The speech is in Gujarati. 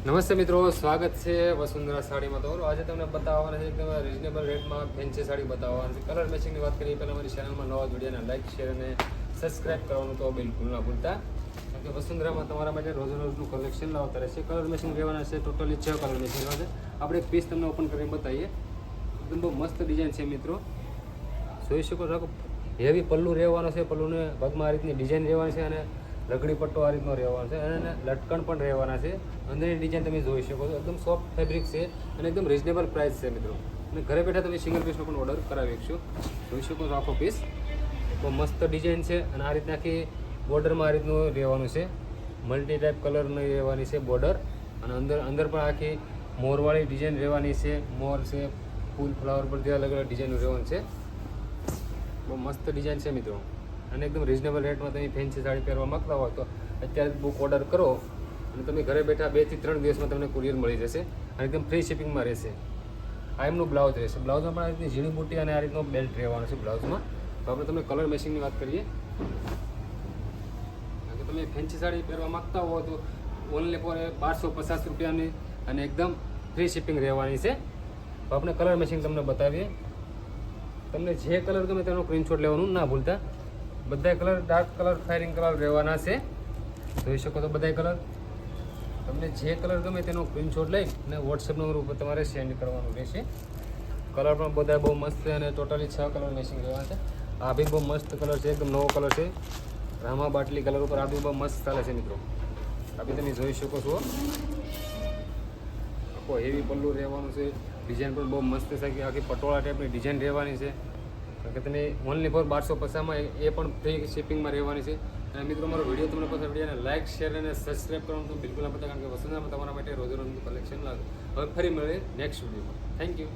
નમસ્તે મિત્રો, સ્વાગત છે વસુંધરા સાડીમાં. તો આજે તમને બતાવવાના છે એકદમ રિઝનેબલ રેટમાં ફેન્સી સાડી બતાવવાની છે. કલર મેચિંગની વાત કરીએ પહેલાં મારી ચેનલમાં નવા વિડીયોને લાઇક શેર અને સબસ્ક્રાઇબ કરવાનું તો બિલકુલ ના ભૂલતા. કારણ કે વસુંધરામાં તમારા માટે રોજ રોજનું કલેક્શન લાવતા રહેશે. કલર મેચિંગ રહેવાના છે, ટોટલી 6 કલર મેચિંગ રહેવાના છે. આપણે એક પીસ તમને ઓપન કરીને બતાવીએ. એકદમ બહુ મસ્ત ડિઝાઇન છે મિત્રો, જોઈ શકો છો. હેવી પલ્લું રહેવાનો છે, પલ્લુને ભાગમાં આ રીતની ડિઝાઇન રહેવાની છે અને લગડી પટ્ટો આ રીતનો રહેવાનો છે અને લટકણ પણ રહેવાના છે. અંદરની ડિઝાઇન તમે જોઈ શકો છો, એકદમ સોફ્ટ ફેબ્રિક છે અને એકદમ રિઝનેબલ પ્રાઇસ છે મિત્રો. અને ઘરે બેઠા તમે સિંગલ પીસનો પણ ઓર્ડર કરાવી શકશો. જોઈ શકો છો આખો પીસ બહુ મસ્ત ડિઝાઇન છે અને આ રીતના આખી બોર્ડરમાં આ રીતનું રહેવાનું છે. મલ્ટી ટાઈપ કલરની રહેવાની છે બોર્ડર અને અંદર પણ આખી મોરવાળી ડિઝાઇન રહેવાની છે. મોર છે, ફૂલ ફ્લાવર પર જે અલગ અલગ ડિઝાઇન રહેવાનું છે. બહુ મસ્ત ડિઝાઇન છે મિત્રો અને એકદમ રિઝનેબલ રેટમાં તમે ફેન્સી સાડી પહેરવા માગતા હોય તો અત્યારે બુક ઓર્ડર કરો અને તમે ઘરે બેઠા 2 થી 3 દિવસમાં તમને કુરિયર મળી જશે અને એકદમ ફ્રી શિપિંગમાં રહેશે. આ એમનું બ્લાઉઝ રહેશે. બ્લાઉઝમાં પણ આ રીતની ઝીણી બુટ્ટી અને આ રીતનો બેલ્ટ રહેવાનો છે બ્લાઉઝમાં. તો આપણે તમને કલર મેચિંગની વાત કરીએ. કારણ કે તમે ફેન્સી સાડી પહેરવા માગતા હો તો ઓનલી ફોર 1250 રૂપિયાની અને એકદમ ફ્રી શિપિંગ રહેવાની છે. તો આપણે કલર મેચિંગ તમને બતાવીએ. તમને જે કલર ગમે તેનો સ્ક્રીનશોટ લેવાનું ના ભૂલતા. બધા colour dark colour, firing colour રહેવાના છે. જોઈ શકો તો બધા કલર તમને જે કલર ગમે તેનો સ્ક્રીનશોટ લઈ અને વોટ્સએપ નંબર ઉપર તમારે સેન્ડ કરવાનું રહેશે. કલર પણ બધા બહુ મસ્ત છે અને ટોટલી 6 કલર મેચિંગ રહેવાના છે. આ બી બહુ મસ્ત કલર છે, એકદમ નવો કલર છે. રામા બાટલી કલર ઉપર આ બી બહુ મસ્ત ચાલે છે મિત્રો. આ બી તમે જોઈ શકો છો. આખો હેવી પલ્લું રહેવાનું છે. ડિઝાઇન પણ બહુ મસ્ત છે કે આખી પટોળા ટાઈપની ડિઝાઇન રહેવાની છે. કે તમે ઓનલી ફોર 1250માં એ પણ ફ્રી શિપિંગમાં રહેવાની છે. અને મિત્રો મારો વિડીયો તમને પસંદ વિડીયોને લાઇક શેર અને સબસ્ક્રાઈબ કરવાનું તો બિલકુલ ના ભૂલતા. કારણ કે વસુંધરામાં તમારા માટે રોજ રોજનું કલેક્શન લાગે. હવે ફરી મળીએ નેક્સ્ટ વિડીયોમાં. Thank you.